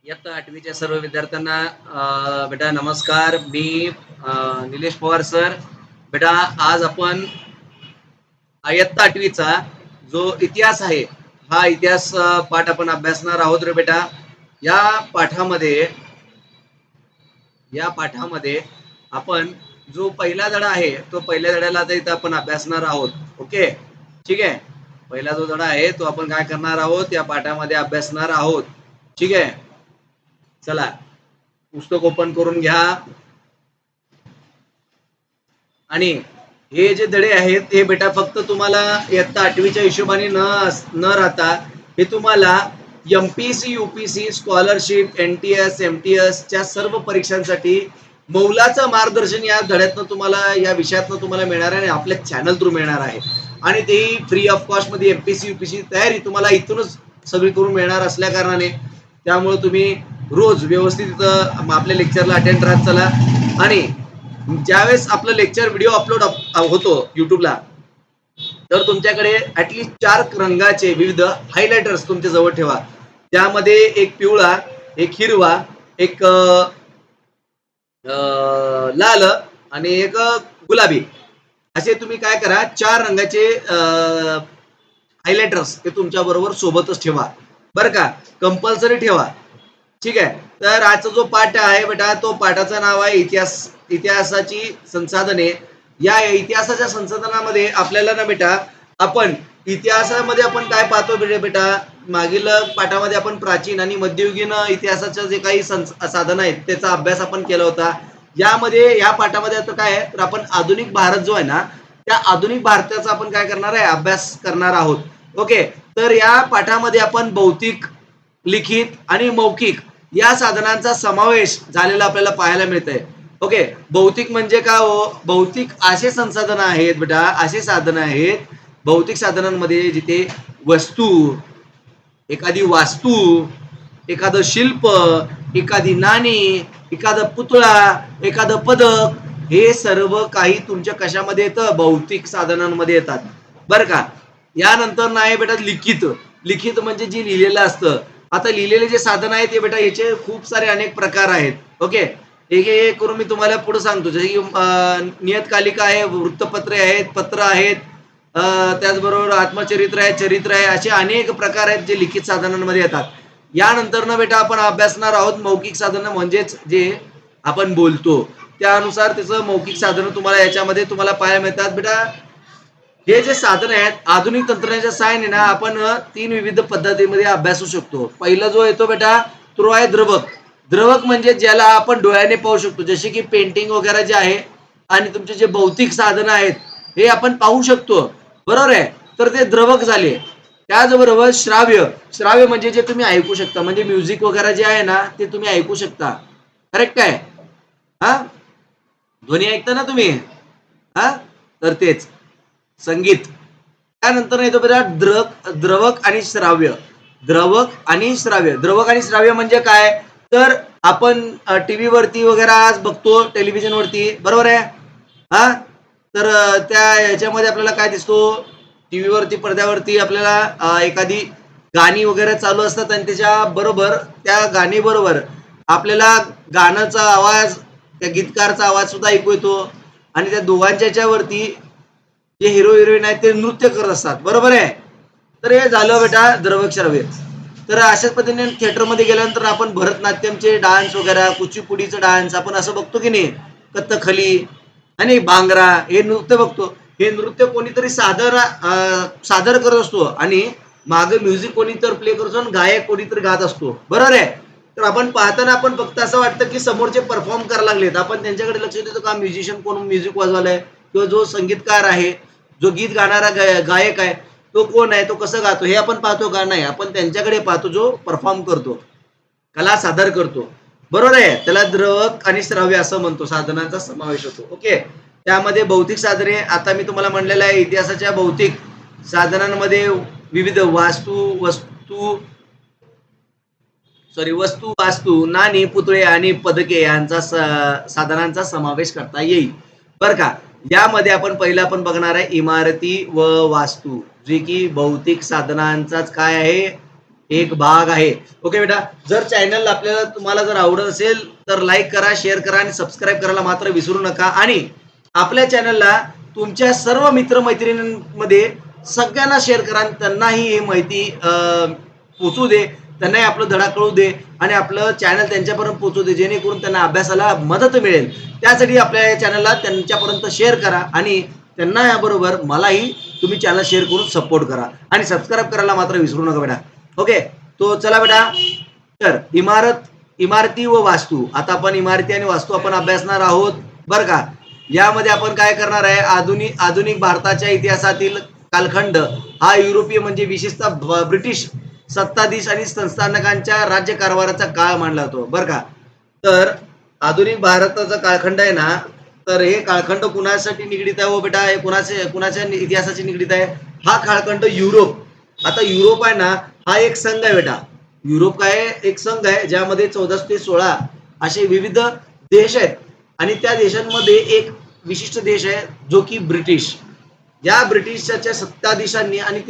इयत्ता 8वीच्या सर्व विद्यार्थ्यांना बेटा नमस्कार. मी निलेश पवार सर. बेटा आज आपण इयत्ता 8वीचा जो इतिहास आहे हा इतिहास पाठ आपण अभ्यासणार आहोत रे बेटा. या पाठामध्ये आपण जो पहिला धडा आहे तो पहिल्या धड्याला आता इथं आपण अभ्यासणार आहोत. ओके, ठीक आहे. पहिला जो धडा आहे तो आपण काय करणार आहोत या पाठामध्ये अभ्यासणार आहोत. ठीक आहे, चला पुस्तक ओपन करून घ्या आणि हे जे धडे आहेत हे बेटा फक्त तुम्हाला इयत्ता 8वीच्या हिशोबाने न राहता हे तुम्हाला MPC UPC scholarship NTS MTS च्या सर्व परीक्षांसाठी मौलाचं मार्गदर्शन या धड्यातनं तुम्हाला या विषयातनं तुम्हाला मिळणार आहे आणि आपल्या चॅनल थ्रू मिळणार आहे आणि तेही फ्री ऑफ कॉस्ट मध्ये एमपीसी यूपीसी तयारी तुम्हाला इथूनच सगळी करून मिळणार असल्या कारणाने त्यामुळे तुम्ही रोज व्यवस्थित आपल्या लेक्चरला अटेंड राहत चला. आणि ज्यावेळेस आपलं लेक्चर व्हिडिओ अपलोड होतो युट्यूबला तर तुमच्याकडे ऍटलीस्ट 4 रंगाचे विविध हायलायटर्स तुमच्या जवळ ठेवा. त्यामध्ये एक पिवळा, एक हिरवा, एक लाल आणि एक गुलाबी असे तुम्ही काय करा 4 रंगाचे हायलायटर्स ते तुमच्या बरोबर सोबतच ठेवा बरं का, कंपल्सरी ठेवा. ठीक आहे. तर आजचा जो पाठ आहे बेटा तो पाठाचं नाव आहे इतिहासाची संसाधने. या इतिहासाच्या संसाधनामध्ये आपल्याला ना बेटा आपण इतिहासामध्ये आपण काय पाहतो बेटा मागील पाठामध्ये आपण प्राचीन आणि मध्ययुगीन इतिहासाचे जे काही साधन आहेत त्याचा अभ्यास आपण केला होता. यामध्ये या पाठामध्ये आता काय आहे तर आपण आधुनिक भारत जो आहे ना त्या आधुनिक भारताचा आपण काय करणार आहे अभ्यास करणार आहोत. ओके, तर या पाठामध्ये आपण भौतिक, लिखित आणि मौखिक या साधनांचा समावेश झालेला आपल्याला पाहायला मिळतंय. ओके, भौतिक म्हणजे काय हो, भौतिक असे संसाधन आहेत बेटा, असे साधन आहेत भौतिक साधनांमध्ये जिथे वस्तू, एखादी वास्तू, एखादं शिल्प, एखादी नाणी, एखादं पुतळा, एखादं पदक हे सर्व काही तुमच्या कशामध्ये येतं भौतिक साधनांमध्ये येतात बरं का. यानंतर नाही बेटा लिखित. लिखित म्हणजे जे लिहिलेलं असतं. आता लिहिलेले जे साधन आहे ते बेटा याचे खूप सारे अनेक प्रकार आहेत. ओके, एक करून मी तुम्हाला पुढे सांगतो. जसे की नियतकालिका आहे, वृत्तपत्रे आहेत, पत्र आहेत, त्याचबरोबर आत्मचरित्र आहे, चरित्र आहे, असे अनेक प्रकार आहेत जे लिखित साधनांमध्ये येतात. यानंतर ना बेटा आपण अभ्यासणार आहोत मौखिक साधनं म्हणजेच जे आपण बोलतो त्यानुसार त्याचं मौखिक साधनं तुम्हाला याच्यामध्ये तुम्हाला पाहायला मिळतात बेटा. हे जे साधन आहेत आधुनिक तंत्रज्ञानाच्या सहाय्याने ना आपण 3 विविध पद्धतीमध्ये अभ्यासू शकतो. पहिला जो येतो बेटा तो आहे द्रवक. द्रवक म्हणजे ज्याला आपण डोळ्याने पाहू शकतो जसे की पेंटिंग वगैरे जे आहे आणि तुमचे जे भौतिक साधन आहेत हे आपण पाहू शकतो बरोबर आहे, तर ते द्रवक झाले. त्याचबरोबर श्राव्य. श्राव्य म्हणजे जे तुम्ही ऐकू शकता म्हणजे म्युझिक वगैरे जे आहे ना ते तुम्ही ऐकू शकता. करेक्ट आहे. हा, ध्वनी ऐकता ना तुम्ही, हा, तर तेच संगीत. त्यानंतर येतो बघा द्रवक आणि श्राव्य. द्रवक आणि श्राव्य. द्रवक आणि श्राव्य म्हणजे काय तर आपण टीव्ही वरती वगैरे आज बघतो टेलिव्हिजन वरती बरोबर आहे. हा, तर त्या ह्याच्यामध्ये आपल्याला काय दिसतो टीव्ही वरती पडद्यावरती आपल्याला एखादी गाणी वगैरे चालू असतात आणि त्याच्या बरोबर त्या गाणी बरोबर आपल्याला गाण्याचा आवाज त्या गीतकारचा आवाज सुद्धा ऐकू येतो आणि त्या दोघांच्या याच्यावरती जे हिरो हिरोईन आहेत ते नृत्य करत असतात बरोबर आहे. तर हे झालं बेटा द्रवक श्राव्य. तर अशाच पद्धतीने थिएटरमध्ये गेल्यानंतर आपण भरतनाट्यमचे डान्स वगैरे कुचिपुडीचं डान्स आपण असं बघतो की नाही, कथ्थकली आणि भांगरा हे नृत्य बघतो. हे नृत्य कोणीतरी सादर करत असतो आणि मागे म्युझिक कोणीतरी प्ले करतो आणि गायक कोणीतरी गात असतो बरोबर आहे. तर आपण पाहताना आपण फक्त असं वाटतं की समोरचे परफॉर्म करायला लागलेत आपण त्यांच्याकडे लक्ष देतो का म्युझिशियन कोण म्युझिक वाजवायलाय किंवा जो संगीतकार आहे जो गीत गाणारा गायक आहे तो कोण आहे तो कसं गातो हे आपण पाहतो का नाही, आपण त्यांच्याकडे पाहतो जो परफॉर्म करतो कला सादर करतो बरोबर आहे. त्याला द्रवक आणि श्राव्य असं म्हणतो, साधनांचा समावेश होतो. ओके, त्यामध्ये भौतिक साधने आता मी तुम्हाला म्हणलेलं आहे इतिहासाच्या भौतिक साधनांमध्ये विविध वस्तू वास्तू नाणी पुतळे आणि पदके यांचा साधनांचा समावेश करता येईल बर का. यामध्ये आपण पहिला आपण बघणार आहे इमारती व वास्तू जे की भौतिक साधनांचाच काय आहे एक भाग आहे. ओके बेटा, जर चॅनल आपल्याला तुम्हाला जर आवडत असेल तर लाईक करा, शेअर करा आणि सबस्क्राईब करायला मात्र विसरू नका. आणि आपल्या चॅनलला तुमच्या सर्व मित्रमैत्रिणींमध्ये सगळ्यांना शेअर करा आणि त्यांनाही ही माहिती पोचू दे, त्यांनाही आपलं धडा कळू दे आणि आपलं चॅनल त्यांच्यापर्यंत पोचू दे, जेणेकरून त्यांना अभ्यासाला मदत मिळेल. त्यासाठी आपल्या चॅनलला त्यांच्यापर्यंत शेअर करा आणि त्यांना याबरोबर मलाही तुम्ही चॅनल शेअर करून सपोर्ट करा आणि सबस्क्राईब करायला मात्र विसरू नका बेटा. ओके, तो चला बेटा. तर इमारती व वास्तू, आता आपण इमारती आणि वास्तू आपण अभ्यासणार आहोत बरं का. यामध्ये आपण काय करणार आहे, आधुनिक भारताच्या इतिहासातील कालखंड हा युरोपीय म्हणजे विशेषतः ब्रिटिश सत्ताधीश आणि संस्थानकांच्या राज्यकारभाराचा काळ मानला जातो बरं का. तर आधुनिक भारताचा कालखंड आहे ना, तर हे कालखंड कुणासाठी निगडीत आहे हो बेटा, हे कुणाच्या इतिहासाची निगडीत आहे. हा कालखंड युरोप, आता युरोप आहे ना हा एक संघ आहे बेटा. युरोप काय एक संघ आहे ज्यामध्ये 14 ते 16 असे विविध देश आहेत आणि त्या देशांमध्ये एक विशिष्ट देश आहे जो की ब्रिटिश. या ब्रिटिशच्या सत्ताधीशांनी आणि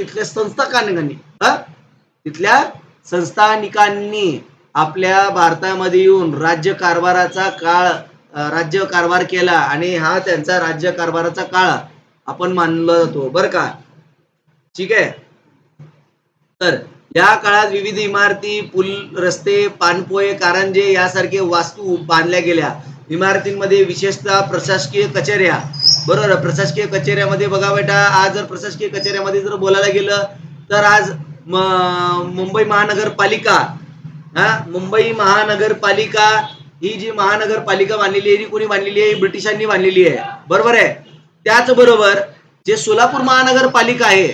तिथल्या संस्थानिकांनी आपल्या भारतामध्ये येऊन राज्यकारभार केला आणि हा त्यांचा राज्यकारभाराचा काळ आपण मानला जातो बरं का. ठीक आहे. तर या काळात विविध इमारती, पूल, रस्ते, पाणपोय, कारंजे यासारखे वास्तू बांधल्या गेल्या. इमारतींमध्ये विशेषतः प्रशासकीय कचेऱ्या, बरोबर. प्रशासकीय कचेऱ्यामध्ये बघा बेटा, आज जर प्रशासकीय कचेऱ्यामध्ये जर बोलायला गेलं तर आज मुंबई महानगरपालिका, मुंबई महानगरपालिका ही जी महानगरपालिका बांधलेली आहे, कोणी बांधलेली आहे, ब्रिटिशांनी बांधलेली आहे, बरोबर आहे. त्याचबरोबर जे सोलापूर महानगरपालिका आहे,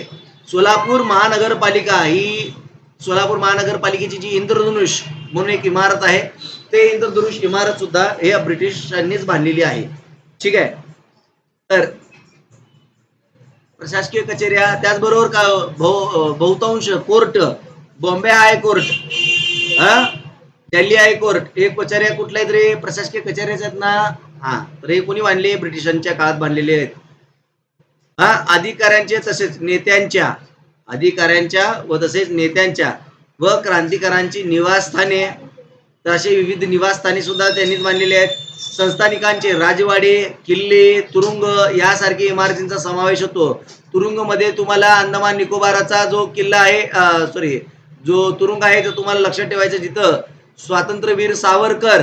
सोलापूर महानगरपालिकेची जी इंद्रधनुष म्हणून एक इमारत आहे, ते इंद्रधनुष इमारत सुद्धा हे ब्रिटिशांनीच बांधलेली आहे. ठीक आहे. तर प्रशासकीय कचेऱ्या, त्याचबरोबर बहुतांश court, Bombay high court, Delhi high court, हे कचेऱ्या कुठल्या आहेत रे, प्रशासकीय कचेऱ्याच आहेत ना. तर हे कोणी बांधले, ब्रिटिशांच्या काळात बांधलेले आहेत. अधिकाऱ्यांच्या व तसेच नेत्यांच्या व क्रांतिकारांची निवासस्थाने, तर असे विविध निवासस्थाने सुद्धा त्यांनीच बांधलेले आहेत. संस्थानिकांचे राजवाडे, किल्ले, तुरुंग यासारखे इमारतींचा समावेश होतो. तुरुंग मध्ये तुम्हाला अंदमान निकोबारचा जो किल्ला आहे, जो तुरुंग आहे तो तुम्हाला लक्षात ठेवायचं, जिथं स्वातंत्र्यवीर सावरकर,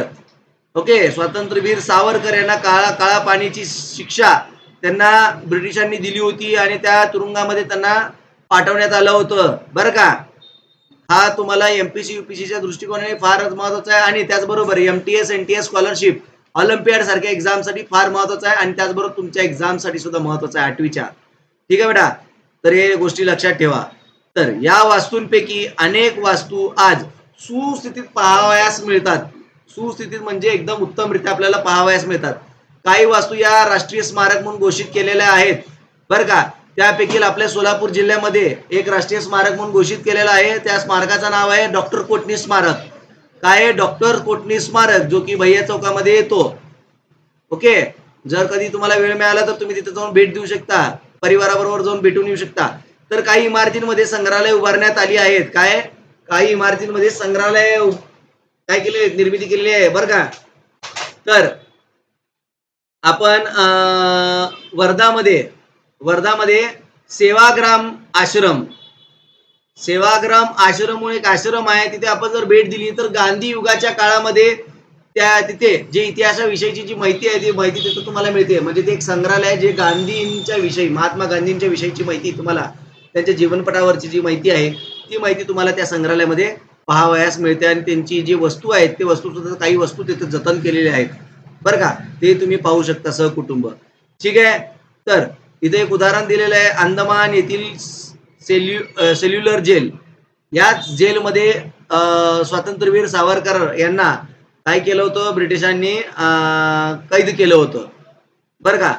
स्वातंत्र्यवीर सावरकर यांना काळा पाण्याची शिक्षा त्यांना ब्रिटिशांनी दिली होती आणि त्या तुरुंगामध्ये त्यांना पाठवण्यात आलं होतं बरं का. हा तुम्हाला एमपीसी युपीसीच्या दृष्टिकोनाने फारच महत्वाचा आहे आणि त्याचबरोबर एमटीएस एनटीएस स्कॉलरशिप ऑलिम्पियाड सारख्या एक्झामसाठी फार महत्वाचा आहे आणि त्याचबरोबर तुमच्या एक्झामसाठी सुद्धा महत्वाचा आहे 8वीच्या. ठीक आहे बेटा, तर हे गोष्टी लक्षात ठेवा. तर या वास्तूंपैकी अनेक वास्तू आज सुस्थितीत पाहावयास मिळतात. सुस्थितीत म्हणजे एकदम उत्तमरित्या आपल्याला पाहावयास मिळतात. काही वास्तू या राष्ट्रीय स्मारक म्हणून घोषित केलेल्या आहेत बरं का. त्यापैकी आपल्या सोलापूर जिल्ह्यामध्ये एक राष्ट्रीय स्मारक म्हणून घोषित केलेलं आहे. त्या स्मारकाचं नाव आहे डॉक्टर कोटणी स्मारक. काय आहे, डॉक्टर कोटणी स्मारक, जो की भैया चौकामध्ये येतो. ओके, जर कधी तुम्हाला वेळ मिळाला तर तुम्ही तिथे जाऊन भेट देऊ शकता, परिवाराबरोबर जाऊन भेटून येऊ शकता. तर काही इमारतींमध्ये संग्रहालय उभारण्यात आली आहेत. काही इमारतींमध्ये संग्रहालय काय केलेले, निर्मिती केलेली आहे बरं का. तर आपण वर्धामध्ये सेवाग्राम आश्रम म्हणून एक आश्रम आहे. तिथे आपण जर भेट दिली तर गांधी युगाच्या काळामध्ये तिथे जे इतिहासाविषयीची जी माहिती आहे ती माहिती तिथे तुम्हाला मिळते. म्हणजे ते एक संग्रहालय आहे जे गांधींच्या विषयी, महात्मा गांधींच्या विषयीची माहिती तुम्हाला, त्यांच्या जीवनपटावरची जी माहिती आहे ती माहिती तुम्हाला त्या संग्रहालयामध्ये पाहावयास मिळते आणि त्यांची जी वस्तू आहेत ते वस्तू सुद्धा, काही वस्तू तिथे जतन केलेल्या आहेत बरं का. ते तुम्ही पाहू शकता सहकुटुंब. ठीक आहे. तर इथे एक उदाहरण दिलेलं आहे, अंदमान येथील सेल्युलर जेल. याच जेलमध्ये स्वातंत्र्यवीर सावरकर यांना काय केलं होतं, ब्रिटिशांनी कैद केलं होतं बरं का.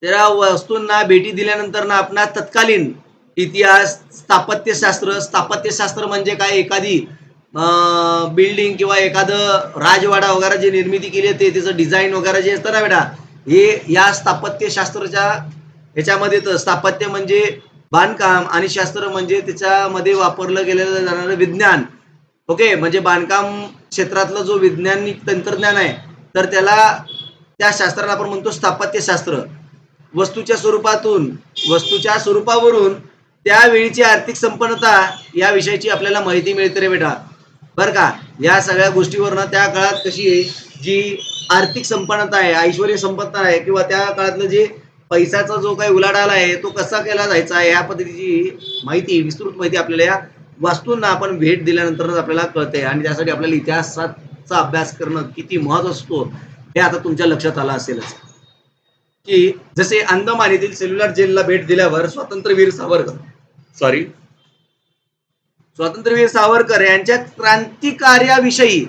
त्या वस्तूंना भेटी दिल्यानंतर ना आपण तत्कालीन इतिहास, स्थापत्यशास्त्र म्हणजे काय, एखादी बिल्डिंग किंवा एखादं राजवाडा वगैरे जे निर्मिती केली ते त्याचं डिझाईन वगैरे जे असतं ना बेटा, हे या स्थापत्यशास्त्राच्या ह्याच्यामध्ये. तर स्थापत्य म्हणजे बांधकाम आणि शास्त्र म्हणजे त्याच्यामध्ये वापरलं गेलेलं जाणारं विज्ञान. ओके, म्हणजे बांधकाम क्षेत्रातलं जो वैज्ञानिक तंत्रज्ञान आहे, तर त्याला त्या शास्त्राला आपण म्हणतो स्थापत्यशास्त्र. वस्तूच्या स्वरूपातून वस्तूच्या स्वरूपावरून त्यावेळीची आर्थिक संपन्नता या विषयाची आपल्याला माहिती मिळते रे बेटा. बरं का, या सगळ्या गोष्टीवरनं त्या काळात कशी आहे, जी आर्थिक संपन्नता आहे, ऐश्वर्य संपन्नता आहे, किंवा त्या काळातलं जे पैशाचा जो काही उलाढाल आहे तो कसा केला जायचा या पद्धतीची माहिती, विस्तृत माहिती आपल्याला या वास्तूंना आपण भेट दिल्यानंतरच आपल्याला कळते. आणि त्यासाठी आपल्याला इतिहासाचा अभ्यास करणं किती महत्व असतो हे आता तुमच्या लक्षात आलं असेलच. की जसे अंदमान येथील सेल्युलर जेलला भेट दिल्यावर स्वातंत्र्यवीर सावरकर यांच्या क्रांतिकार्याविषयी,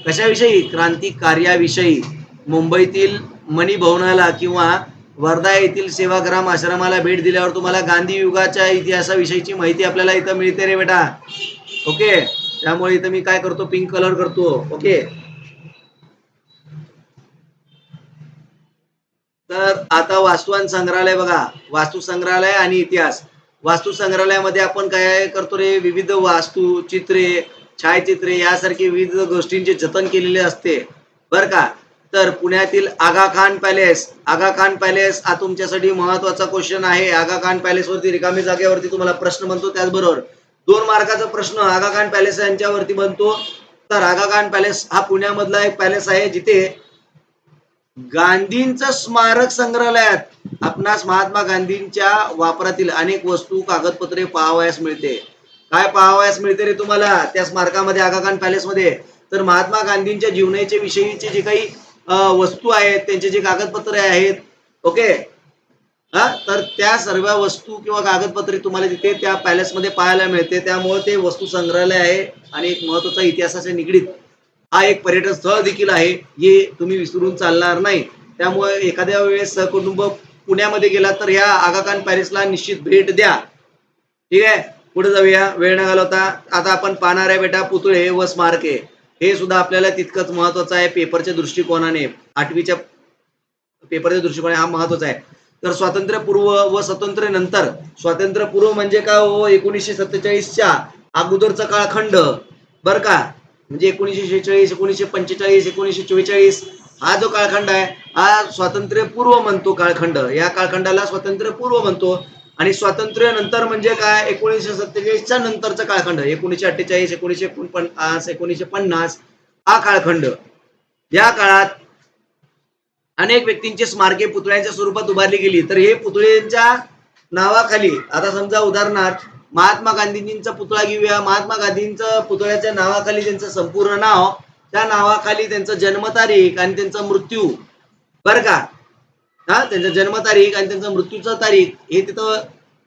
कशाविषयी, क्रांतिकार्याविषयी मुंबईतील मणी भवनाला किंवा वर्धा येथील सेवाग्राम आश्रमाला भेट दिल्यावर तुम्हाला गांधी युगाच्या इतिहासाविषयीची माहिती आपल्याला इथं मिळते रे बेटा. ओके, त्यामुळे इथं मी काय करतो, पिंक कलर करतो. ओके, तर आता वास्तुवान संग्रहालय बघा, वास्तू संग्रहालय आणि इतिहास. वास्तू संग्रहालयामध्ये आपण काय करतो रे, विविध वास्तू, चित्रे, छायाचित्रे यासारखे विविध गोष्टींचे जतन केलेले असते बर का. तर पुण्यातील आगा खान पॅलेस, आगा खान पॅलेस हा तुमच्यासाठी महत्वाचा क्वेश्चन आहे. आगा खान पॅलेस वरती रिकामी जागेवरती तुम्हाला प्रश्न बनतो. त्याचबरोबर 2 मार्काचा प्रश्न आगा खान पॅलेस यांच्यावरती बनतो. तर आगा खान पॅलेस हा पुण्यामधला एक पॅलेस आहे जिथे गांधींचं स्मारक संग्रहालयात आपणास महात्मा गांधींच्या वापरातील अनेक वस्तू, कागदपत्रे पाहावयास मिळते. काय पाहावयास मिळते रे तुम्हाला त्या स्मारकामध्ये, आगा खान पॅलेस मध्ये? तर महात्मा गांधींच्या जीवनाच्या विषयीचे जे काही वस्तू आहेत, त्यांचे जे कागदपत्रे आहेत, ओके, तर त्या सर्व वस्तू किंवा कागदपत्रे तुम्हाला तिथे त्या पॅलेसमध्ये पाहायला मिळते. त्यामुळे ते वस्तू संग्रहालय आहे आणि एक महत्वाचा इतिहासाच्या निगडीत हा एक पर्यटन स्थळ देखील आहे, हे तुम्ही विसरून चालणार नाही. त्यामुळे एखाद्या वेळेस सहकुटुंब पुण्यामध्ये गेला तर या आगा खान पॅलेसला निश्चित भेट द्या. ठीक आहे, पुढे जाऊया वेळ न घालवता. आता आपण पाहणार आहे बेटा पुतळे व स्मारके. हे सुद्धा आपल्याला तितकंच महत्वाचं आहे पेपरच्या दृष्टिकोनाने. 8वीच्या पेपरच्या दृष्टिकोनाने हा महत्वाचा आहे. तर स्वातंत्र्यपूर्व व स्वातंत्र्यानंतर, स्वातंत्र्यपूर्व म्हणजे काय हो, 1947च्या अगोदरचा काळखंड बर का. म्हणजे 1946, 1945, 1944 हा जो काळखंड आहे हा स्वातंत्र्यपूर्व म्हणतो काळखंड. या काळखंडाला स्वातंत्र्यपूर्व म्हणतो. आणि स्वातंत्र्य नंतर म्हणजे काय, 1947च्या नंतरचा काळखंड, 1948, 1949, 1950 हा काळखंड. या काळात अनेक व्यक्तींची स्मारके पुतळ्यांच्या स्वरूपात उभारली गेली. तर हे पुतळ्यांच्या नावाखाली, आता समजा उदाहरणार्थ महात्मा गांधींचा पुतळा घेऊया. महात्मा गांधींचं पुतळ्याच्या नावाखाली त्यांचं संपूर्ण नाव, त्या नावाखाली त्यांचं जन्मतारीख आणि त्यांचा मृत्यू बर का, त्यांचं जन्मतारीख आणि त्यांचं मृत्यूचं तारीख हे तिथं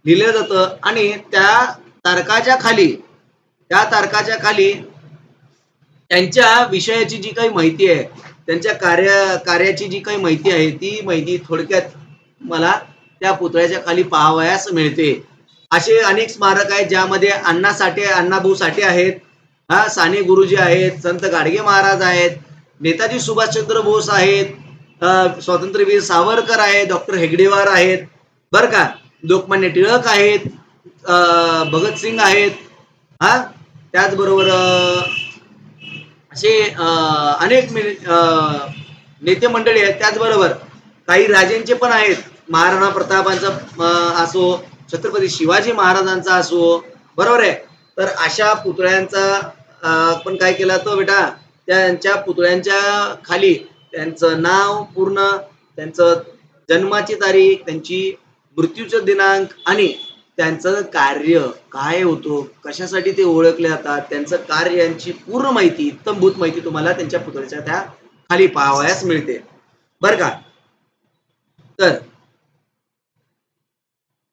लिहिलं जातं. आणि त्या तारखाच्या खाली त्यांच्या विषयाची जी काही माहिती आहे, त्यांच्या कार्याची जी काही माहिती आहे, ती माहिती थोडक्यात मला त्या पुतळ्याच्या खाली पाहावयास मिळते. असे अनेक स्मारक आहेत ज्यामध्ये अण्णाभाऊ साठे आहेत, साने गुरुजी आहेत, संत गाडगे महाराज आहेत, नेताजी सुभाषचंद्र बोस आहेत, स्वातंत्र्यवीर सावरकर आहेत, डॉक्टर हेगडेवार आहेत बर का, लोकमान्य टिळक आहेत, भगतसिंग आहेत, त्याचबरोबर असे अनेक नेते मंडळी आहेत. त्याचबरोबर काही राजेंचे पण आहेत, महाराणा प्रतापांचा असो, छत्रपती शिवाजी महाराजांचा असो, बरोबर आहे. तर अशा पुतळ्यांचा आपण काय केला तर बेटा, त्यांच्या पुतळ्यांच्या खाली त्यांचं नाव पूर्ण, त्यांचं जन्माची तारीख, त्यांची मृत्यूचं दिनांक आणि त्यांचं कार्य काय होतो, कशासाठी ते ओळखले जातात, त्यांचं कार्यांची पूर्ण माहिती, इत्थंभूत माहिती तुम्हाला त्यांच्या पुतळ्याच्या त्या खाली पाहावयास मिळते बर का. तर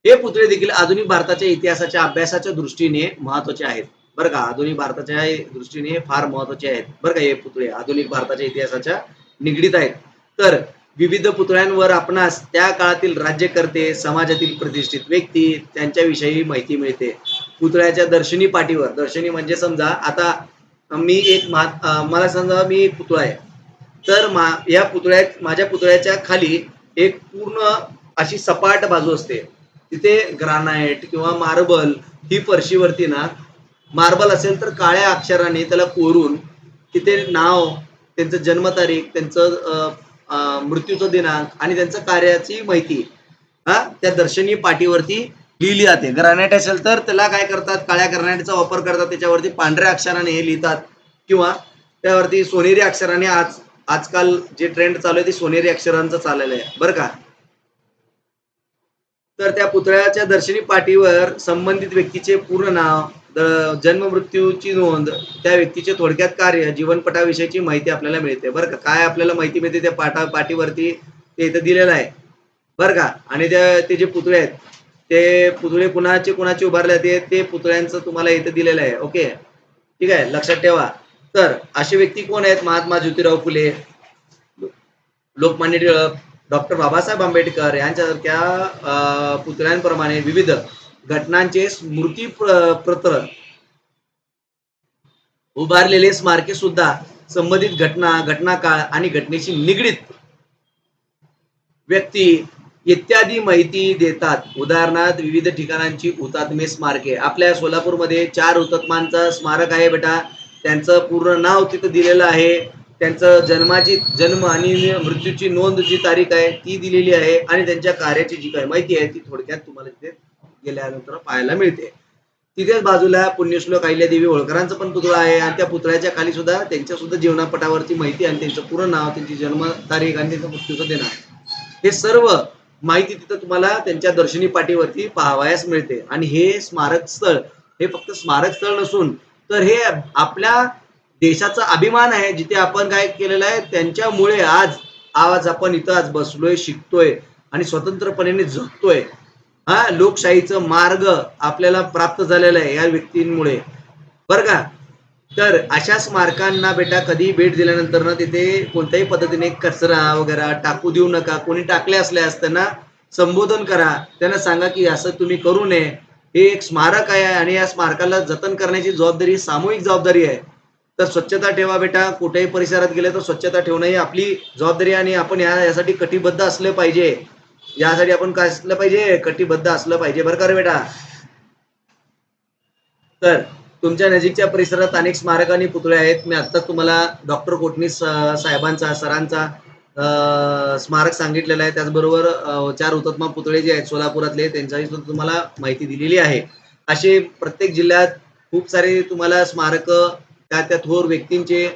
हे पुतळे देखील आधुनिक भारताच्या इतिहासाच्या अभ्यासाच्या दृष्टीने महत्वाचे आहेत बरं का. आधुनिक भारताच्या दृष्टीने फार महत्वाचे आहेत बरं का. हे पुतळे आधुनिक भारताच्या इतिहासाच्या निगडीत आहेत. तर विविध पुतळ्यांवर आपणास त्या काळातील राज्यकर्ते, समाजातील प्रतिष्ठित व्यक्ती त्यांच्याविषयी माहिती मिळते. पुतळ्याच्या दर्शनी पाठीवर, दर्शनी म्हणजे समजा आता मी एक मला समजा मी एक पुतळा आहे, तर या पुतळ्यात, माझ्या पुतळ्याच्या खाली एक पूर्ण अशी सपाट बाजू असते. तिथे ग्रानाइट किंवा मार्बल ही फरशीवरती ना, मार्बल असेल तर काळ्या अक्षराने त्याला कोरून तिथे नाव, त्यांचं जन्मतारीख, त्यांचं मृत्यूचा दिनांक आणि त्यांचं कार्याची माहिती त्या दर्शनी पाटीवरती लिहिली जाते. ग्रानाइट असेल तर त्याला काय करतात, काळ्या ग्रानाइटचा वापर करतात, त्याच्यावरती पांढऱ्या अक्षराने हे लिहितात किंवा त्यावरती सोनेरी अक्षराने आजकाल जे ट्रेंड चालू आहे ते सोनेरी अक्षरांचं चाललेलं आहे बरं का. तर त्या पुतळ्याच्या दर्शनी पाटीवर संबंधित व्यक्तीचे पूर्ण नाव, जन्म मृत्यूची नोंद, त्या व्यक्तीचे थोडक्यात कार्य, जीवनपटाविषयीची माहिती आपल्याला मिळते बरं का. काय आपल्याला माहिती मिळते त्या पाटीवरती ते इथं दिलेलं आहे बरं का. आणि ते जे पुतळे आहेत ते पुतळे कुणाचे उभारले ते पुतळ्यांचं तुम्हाला इथं दिलेलं आहे. ओके, ठीक आहे, लक्षात ठेवा. तर असे व्यक्ती कोण आहेत? महात्मा ज्योतिराव फुले, लोकमान्य टिळक, डॉक्टर बाबासाहेब आंबेडकर यांच्यासारख्या पुतळ्यांप्रमाणे विविध घटनांचे स्मृतीपत्र उभारलेले स्मारके सुद्धा संबंधित घटनाकाळ आणि घटनेशी निगडीत व्यक्ती इत्यादी माहिती देतात. उदाहरणार्थ विविध ठिकाणांची हुतात्मे स्मारके. आपल्या सोलापूरमध्ये 4 हुतात्मांचं स्मारक आहे बेटा. त्यांचं पूर्ण नाव तिथं दिलेलं आहे. त्यांचं जन्म आणि मृत्यूची नोंद जी तारीख आहे ती दिलेली आहे आणि त्यांच्या कार्याची जी काही माहिती आहे ती थोडक्यात तुम्हाला तिथे गेल्यानंतर पाहायला मिळते. तिथेच बाजूला पुण्यश्लोक अहिल्यादेवी होळकरांचं पण पुतळा आहे आणि त्या पुतळ्याच्या खाली सुद्धा त्यांच्या सुद्धा जीवनापटावरती माहिती आणि त्यांचं पूर्ण नाव, त्यांची जन्म तारीख आणि त्यांचं मृत्यूचं दिनांक हे सर्व माहिती तिथं तुम्हाला त्यांच्या दर्शनी पाटीवरती पाहावयास मिळते. आणि हे स्मारक स्थळ हे फक्त स्मारक स्थळ नसून तर हे आपल्या देशाचा अभिमान आहे. जिथे आपण काय केलेलं आहे, त्यांच्यामुळे आज आपण इथं आज बसलोय, शिकतोय आणि स्वतंत्रपणे जगतोय. लोकशाहीचं मार्ग आपल्याला प्राप्त झालेला आहे या व्यक्तींमुळे बरं का. तर अशा स्मारकांना बेटा कधी भेट दिल्यानंतर ना तिथे कोणत्याही पद्धतीने कचरा वगैरे टाकू देऊ नका. कोणी टाकले असल्यास त्यांना संबोधन करा, त्यांना सांगा की असं तुम्ही करू नये. हे एक स्मारक आहे आणि या स्मारकाला जतन करण्याची जबाबदारी सामूहिक जबाबदारी आहे. तर स्वच्छता ठेवा बेटा. कुठेही परिसरात गेले तर स्वच्छता ठेवणं ही आपली जबाबदारी आणि आपण यासाठी कटिबद्ध असलं पाहिजे. यासाठी आपण काय असलं पाहिजे? कटिबद्ध असलं पाहिजे बरं का रे बेटा. तर तुमच्या नजीकच्या परिसरात अनेक स्मारक आणि पुतळे आहेत. मी आत्ताच तुम्हाला डॉक्टर कोटणीस साहेबांचा सरांचा स्मारक सांगितलेलं आहे. त्याचबरोबर 4 हुतात्मा पुतळे जे आहेत सोलापुरातले त्यांचाही सुद्धा तुम्हाला माहिती दिलेली आहे. असे प्रत्येक जिल्ह्यात खूप सारे तुम्हाला स्मारक त्या थोर व्यक्तींचे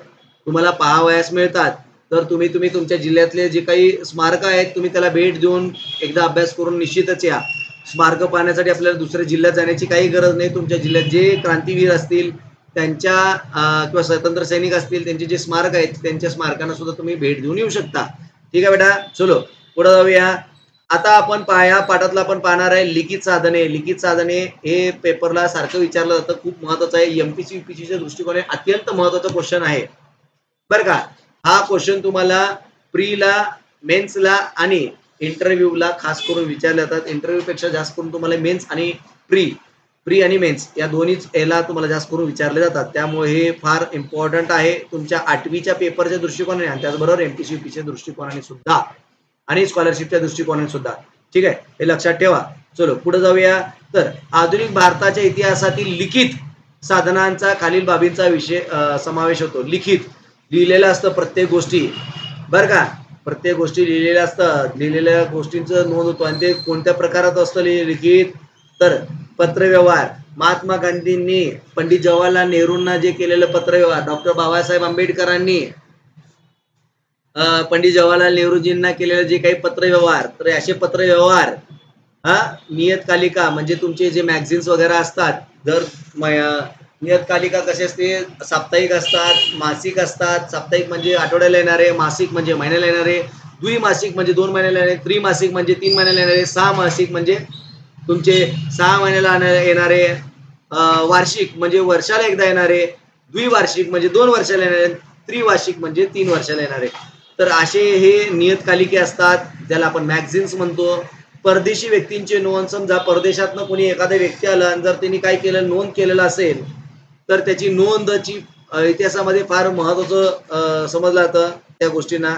तुम्हाला पाहावयास मिळतात. तर तुम्ही तुमच्या जिल्ह्यातले जे काही स्मारक आहेत तुम्ही त्याला भेट देऊन एकदा अभ्यास करून निश्चितच या. स्मारक पाहण्यासाठी आपल्याला दुसऱ्या जिल्ह्यात जाण्याची काही गरज नाही. तुमच्या जिल्ह्यात जे क्रांतीवीर असतील त्यांच्या किंवा स्वातंत्र्य सैनिक असतील त्यांचे जे स्मारक आहेत त्यांच्या स्मारकांना सुद्धा तुम्ही भेट देऊन येऊ शकता. ठीक आहे बेटा, चलो पुढे जाऊया. आता आपण पाठातला आपण पाहणार आहे लिखित साधने. लिखित साधने हे पेपरला सारखं विचारलं जातं, खूप महत्वाचं आहे. एमपीसी यूपीसीच्या दृष्टिकोनाने अत्यंत महत्वाचा क्वेश्चन आहे बरं का. हा क्वेश्चन तुम्हाला प्रीला, मेन्सला आणि इंटरव्ह्यूला खास करून विचारले जातात. इंटरव्ह्यू पेक्षा जास्त करून तुम्हाला मेन्स आणि प्री आणि मेन्स या दोन्हीच याला तुम्हाला जास्त करून विचारले जातात. त्यामुळे हे फार इम्पॉर्टंट आहे तुमच्या 8वीच्या पेपरच्या दृष्टिकोनाने आणि त्याचबरोबर एमपीसी यूपीसीच्या दृष्टिकोनाने सुद्धा आणि स्कॉलरशिपच्या दृष्टिकोनाने सुद्धा. ठीक आहे, हे लक्षात ठेवा. चलो पुढे जाऊया. तर आधुनिक भारताच्या इतिहासातील लिखित साधनांचा खालील बाबींचा विषय समावेश होतो. लिखित लिहिलेलं असतं प्रत्येक गोष्टी बरं का. प्रत्येक गोष्टी लिहिलेल्या असतात. लिहिलेल्या गोष्टींचं नोंद होतो आणि ते कोणत्या प्रकारात असतं लिखित? तर पत्रव्यवहार. महात्मा गांधींनी पंडित जवाहरलाल नेहरूंना जे केलेलं पत्रव्यवहार, डॉक्टर बाबासाहेब आंबेडकरांनी पंडित जवाहरलाल नेहरूजींना केलेलं जे काही पत्रव्यवहार, तर असे पत्रव्यवहार नियतकालिका म्हणजे तुमचे जे मॅगझिन्स वगैरे असतात, दर नियतकालिका कसे असते? साप्ताहिक असतात, मासिक असतात. साप्ताहिक म्हणजे आठवड्याला येणारे, मासिक म्हणजे महिन्याला येणारे, द्विमासिक म्हणजे 2 महिन्याला येणारे, त्रिमासिक म्हणजे 3 महिन्याला येणारे, 6 मासिक म्हणजे तुमचे 6 महिन्याला येणारे, वार्षिक म्हणजे वर्षाला एकदा येणारे, द्विवार्षिक म्हणजे 2 वर्षाला येणारे, त्रिवार्षिक म्हणजे 3 वर्षाला येणारे. तर असे हे नियतकालिके असतात ज्याला आपण मॅगझिन्स म्हणतो. परदेशी व्यक्तींची नोंद. समजा परदेशातनं कोणी एखादा व्यक्ती आला आणि जर त्यांनी काय केलं, नोंद केलेलं असेल तर त्याची नोंदची इतिहासामध्ये फार महत्वाचं समजलं जातं त्या गोष्टींना.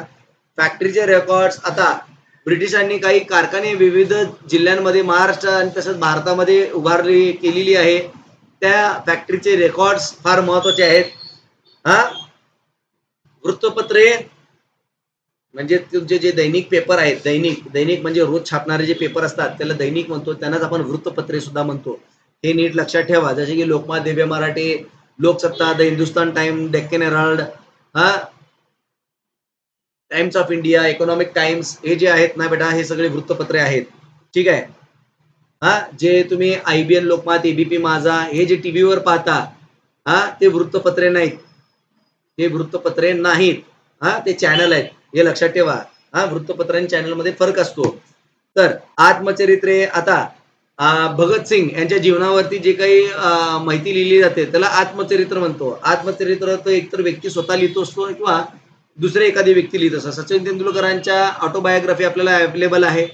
फॅक्टरीचे रेकॉर्ड्स. आता ब्रिटिशांनी काही कारखाने विविध जिल्ह्यांमध्ये महाराष्ट्र आणि तसंच भारतामध्ये उभारली केलेली आहे. त्या फॅक्टरीचे रेकॉर्ड्स फार महत्वाचे आहेत. हा वृत्तपत्रे म्हणजे तुमचे जे दैनिक पेपर आहेत, दैनिक म्हणजे रोज छापणारे जे पेपर असतात त्याला दैनिक म्हणतो, त्यांनाच आपण वृत्तपत्रे सुद्धा म्हणतो. हे नीट लक्षात ठेवा. जसे की Lokmat, Divya Marathi, Loksatta, the Hindustan time, Deccan Herald, हा Times of India, Economic Times, हे जे आहेत ना बेटा, हे सगळे वृत्तपत्रे आहेत. ठीक आहे. हा जे तुम्ही IBN, लोकमत, ABP माझा हे जे टीव्हीवर पाहता, हा ते वृत्तपत्रे नाहीत. ते वृत्तपत्रे नाहीत. हा ते चॅनल आहेत, हे लक्षात ठेवा. हा वृत्तपत्र आणि चॅनल मध्ये फरक असतो. तर आत्मचरित्रे, आता भगतसिंग यांच्या जीवनावरती जे काही माहिती लिहिली जाते त्याला आत्मचरित्र म्हणतो. आत्मचरित्र तो एकतर व्यक्ती स्वतः लिहितो असतो किंवा दुसरे एखादी व्यक्ती लिहित असतो. सचिन तेंडुलकरांच्या ऑटोबायोग्राफी आपल्याला अवेलेबल आहे.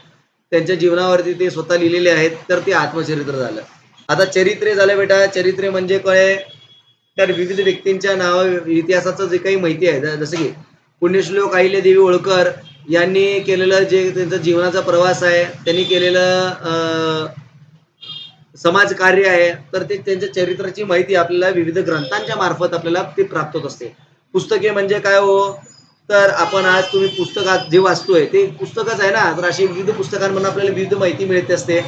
त्यांच्या जीवनावरती ते स्वतः लिहिलेले आहेत, तर ते आत्मचरित्र झालं. आता चरित्रे झालं बेटा. चरित्रे म्हणजे काय, तर विविध व्यक्तींच्या नाव, इतिहासाचं जे काही माहिती आहे, जसं की पुण्यश्लोक अहिल्यादेवी होळकर यांनी केलेलं जे त्यांचा जीवनाचा प्रवास आहे, त्यांनी केलेलं समाज कार्य आहे, तर ते त्यांच्या चरित्राची माहिती आपल्याला विविध ग्रंथांच्या मार्फत आपल्याला ते प्राप्त होत असते. पुस्तके म्हणजे काय हो, तर आपण आज तुम्ही पुस्तकात जे वाचतोय ते पुस्तकच आहे ना, तर अशी विविध पुस्तकांमधून आपल्याला विविध माहिती मिळते असते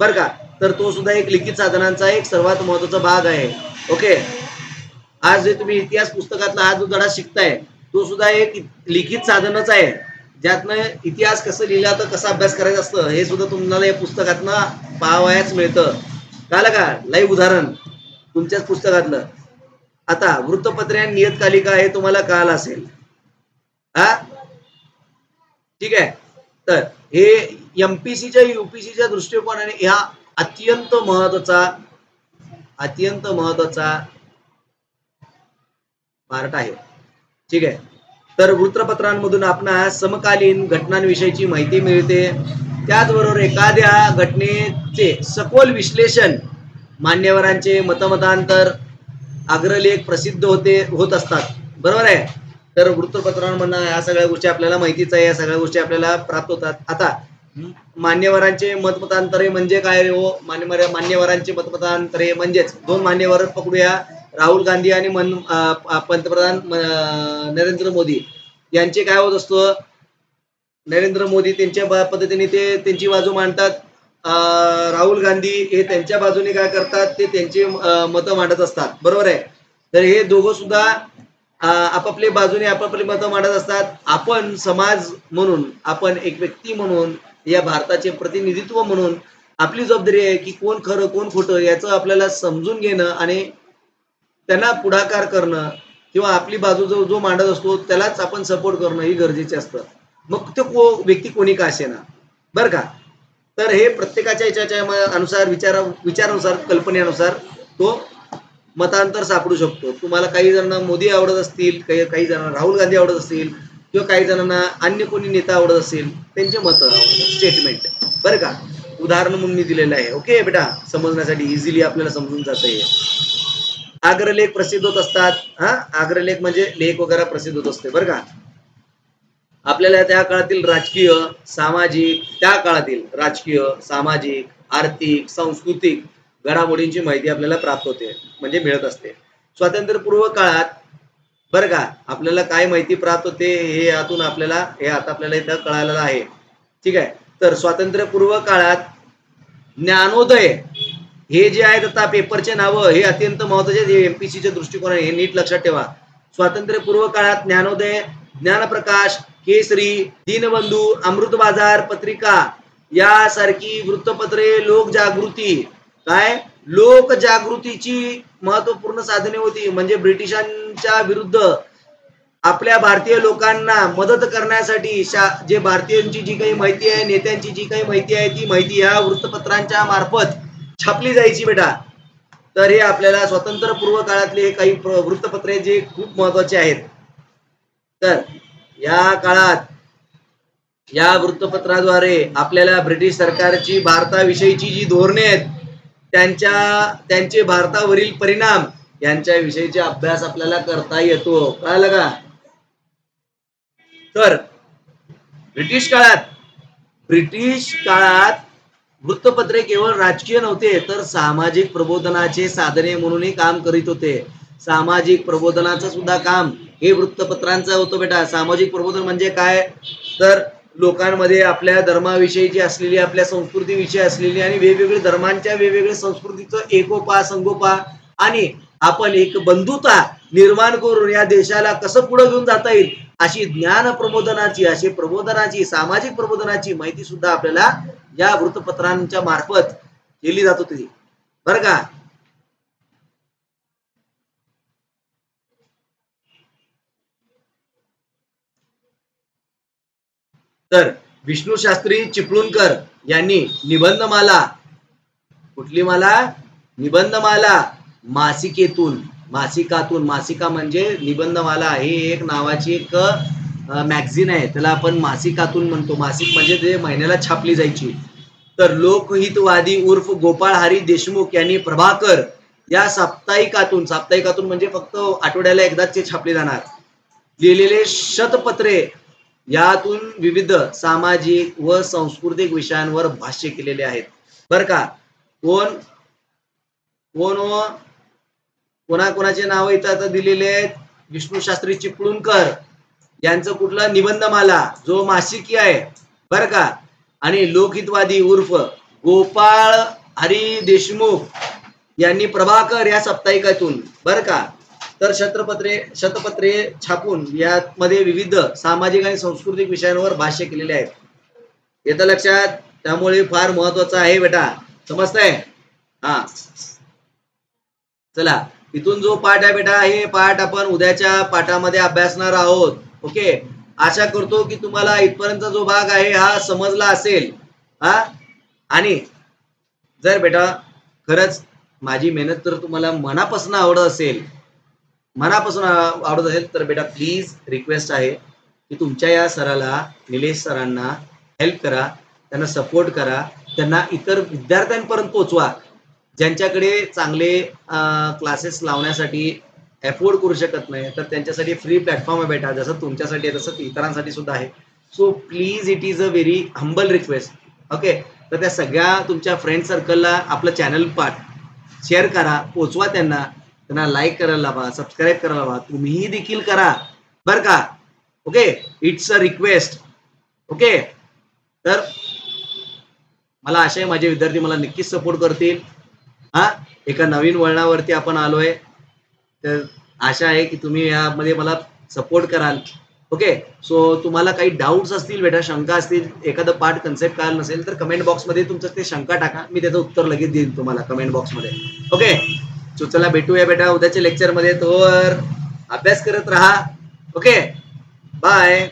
बरं का. तर तो सुद्धा एक लिखित साधनांचा एक सर्वात महत्वाचा भाग आहे. ओके. आज जे तुम्ही इतिहास पुस्तकातला हा जो धडा शिकताय तो सुद्धा एक लिखित साधनच आहे, ज्यातनं इतिहास कसं लिहिला तर कसा अभ्यास करायचा असतं हे सुद्धा तुम्हाला या पुस्तकातनं पाहावयास मिळतं. कळलं का? लाईव्ह उदाहरण तुमच्याच पुस्तकातलं. आता वृत्तपत्रे आणि नियतकालिका हे तुम्हाला कळालं असेल. हा ठीक आहे. तर हे MPCच्या UPCच्या दृष्टिकोनाने ह्या अत्यंत महत्वाचा पार्ट आहे. ठीक आहे. तर वृत्तपत्रांमधून आपणास समकालीन घटनांविषयीची माहिती मिळते. त्याचबरोबर एखाद्या घटनेचे सखोल विश्लेषण, मान्यवरांचे मतमतांतर, अग्रलेख प्रसिद्ध होत असतात. बरोबर आहे. तर वृत्तपत्रांमधून या सगळ्या गोष्टी आपल्याला माहितीच आहे, या सगळ्या गोष्टी आपल्याला प्राप्त होतात. आता मान्यवरांचे मतमतांतरे म्हणजे काय रे हो? मान्यवरांचे मतमतांतरे म्हणजेच दोन मान्यवर पकडूया, राहुल गांधी आणि पंतप्रधान नरेंद्र मोदी यांचे काय होत असतं. नरेंद्र मोदी त्यांच्या पद्धतीने ते त्यांची बाजू मांडतात. राहुल गांधी हे त्यांच्या बाजूने काय करतात, ते त्यांची मतं मांडत असतात. बरोबर आहे. तर हे दोघं सुद्धा आपापल्या बाजूने आपापली मतं मांडत असतात. आपण समाज म्हणून, आपण एक व्यक्ती म्हणून, या भारताचे प्रतिनिधित्व म्हणून आपली जबाबदारी आहे की कोण खरं कोण खोटं याचं आपल्याला समजून घेणं आणि त्यांना पुढाकार करणं किंवा आपली बाजू जो मांडत असतो त्यालाच आपण सपोर्ट करणं ही गरजेचे असतं. मग तो व्यक्ती कोणी का असेना. बरं का. तर हे प्रत्येकाच्या याच्या अनुसार विचारानुसार कल्पनेनुसार तो मतांतर सापडू शकतो. तुम्हाला काही जणांना मोदी आवडत असतील, काही जणांना राहुल गांधी आवडत असतील किंवा काही जणांना अन्य कोणी नेता आवडत असतील, त्यांचे मत स्टेटमेंट. बरं का. उदाहरण म्हणून मी दिलेलं आहे. ओके बेटा, समजण्यासाठी इझिली आपल्याला समजून जात आहे. अग्रलेख प्रसिद्ध होत असतात. हा अग्रलेख म्हणजे लेख वगैरे प्रसिद्ध होत असते. बरं का. आपल्याला त्या काळातील राजकीय, सामाजिक, आर्थिक, सांस्कृतिक घडामोडींची माहिती आपल्याला प्राप्त होते, म्हणजे मिळत असते. स्वातंत्र्यपूर्व काळात बरं का आपल्याला काय माहिती प्राप्त होते हे यातून आपल्याला आता आपल्याला इथं कळालेलं आहे. ठीक आहे. तर स्वातंत्र्यपूर्व काळात ज्ञानोदय हे जे आहेत आता पेपरचे नावं हे अत्यंत महत्वाचे MPCच्या दृष्टिकोनाने हे नीट लक्षात ठेवा. स्वातंत्र्यपूर्व काळात ज्ञानोदय, ज्ञानप्रकाश, केसरी, दीनबंधू, अमृत बाजार पत्रिका यासारखी वृत्तपत्रे लोकजागृतीची महत्वपूर्ण साधने होती. म्हणजे ब्रिटिशांच्या विरुद्ध आपल्या भारतीय लोकांना मदत करण्यासाठी जे भारतीयांची जी काही माहिती आहे, नेत्यांची जी काही माहिती आहे, ती माहिती या वृत्तपत्रांच्या मार्फत छापली जायची बेटा. तर हे आपल्याला स्वातंत्र्यपूर्व काळातले काही वृत्तपत्रे जे खूप महत्वाचे आहेत. तर या काळात या वृत्तपत्राद्वारे आपल्याला ब्रिटिश सरकारची भारताविषयीची जी धोरणे आहेत, त्यांचे भारतावरील परिणाम यांच्या विषयीचा अभ्यास आपल्याला करता येतो. कळलं का. तर ब्रिटिश काळात ब्रिटिश काळात वृत्तपत्रे केवळ राजकीय नव्हते तर सामाजिक प्रबोधनाचे साधने म्हणूनही काम करीत होते. सामाजिक प्रबोधनाचं सुद्धा काम हे वृत्तपत्रांचं होतं बेटा. सामाजिक प्रबोधन म्हणजे काय, तर लोकांमध्ये आपल्या धर्माविषयीची असलेली, आपल्या संस्कृतीविषयी असलेली आणि वेगवेगळ्या धर्मांच्या वेगवेगळ्या संस्कृतीचं एकोपा संगोपा आणि आपण एक बंधुता निर्माण करून या देशाला कसं पुढे घेऊन जाता येईल अशी ज्ञान प्रबोधनाची, अशी प्रबोधनाची, सामाजिक प्रबोधनाची माहिती सुद्धा आपल्याला या वृत्तपत्रांच्या मार्फत केली जात होती बरं का. तर विष्णू शास्त्री चिपळूणकर यांनी निबंधमाला, कुठली माला, निबंधमाला मासिकातून, मासिका म्हणजे निबंधमाला ही एक नावाची एक मॅगझिन आहे, त्याला आपण मासिकातून म्हणतो. मासिक म्हणजे जे महिन्याला छापली जायची. तर लोकहितवादी उर्फ गोपाळ हरी देशमुख यांनी प्रभाकर या साप्ताहिकातून म्हणजे फक्त आठवड्याला एकदाच ते छापले जाणार, लिहिलेले शतपत्रे यातून विविध सामाजिक व सांस्कृतिक विषयांवर भाष्य केलेले आहेत बर का. कोण कोण कोणाकोणाचे नाव इथं आता दिलेले आहेत. विष्णू शास्त्री चिपळूणकर यांचं कुठलं निबंधमाला जो मासिकी आहे बर का, आणि लोकहितवादी उर्फ गोपाळ हरी देशमुख यांनी प्रभाकर या साप्ताहिकातून बर का. तर शतपत्रे छापून यामध्ये विविध सामाजिक आणि सांस्कृतिक विषयांवर भाष्य केलेले आहेत. येतं लक्षात, त्यामुळे फार महत्वाचं आहे बेटा, समजतंय. हा चला, इथून जो पाठ आहे बेटा हे पाठ आपण उद्याच्या पाठामध्ये अभ्यासणार आहोत. ओके, आशा करतो की तुम्हाला इथपर्यंत जो भाग आहे हा समजला असेल. हा, आणि जर बेटा खरंच माझी मेहनत तर तुम्हाला मनापासून आवडत असेल तर बेटा प्लीज रिक्वेस्ट आहे की तुमच्या या सराला, निलेश सरांना हेल्प करा, त्यांना सपोर्ट करा, त्यांना इतर विद्यार्थ्यांपर्यंत पोहोचवा ज्यांच्याकडे चांगले क्लासेस लावण्यासाठी अफोर्ड करू शकत नाही. तर त्यांच्यासाठी फ्री प्लॅटफॉर्म आहे बेटा, जसं तुमच्यासाठी आहे तसं इतरांसाठी सुद्धा आहे. So please it is a very humble request. Okay, तर त्या सगळ्या तुमच्या फ्रेंड सर्कलला आपलं चॅनल पाठ शेअर करा, पोचवा त्यांना लाईक करायला लावा, सबस्क्राईब करायला लावा, तुम्हीही देखील करा बर का. Okay, it's a request. Okay, तर मला आशा आहे माझे विद्यार्थी मला नक्कीच सपोर्ट करतील. हा, एका नवीन वळणावरती आपण आलोय, तर आशा आहे की तुम्ही यामध्ये मला सपोर्ट कराल. ओके, सो तुम्हाला काही डाऊट्स असतील बेटा, शंका असतील, एखादं पाठ कन्सेप्ट कळालं नसेल तर कमेंट बॉक्समध्ये तुमचं ते शंका टाका, मी त्याचं उत्तर लगेच देईन तुम्हाला कमेंट बॉक्समध्ये. ओके, सो चला भेटूया बेटा उद्याच्या लेक्चरमध्ये, तोवर अभ्यास करत राहा. Okay, bye.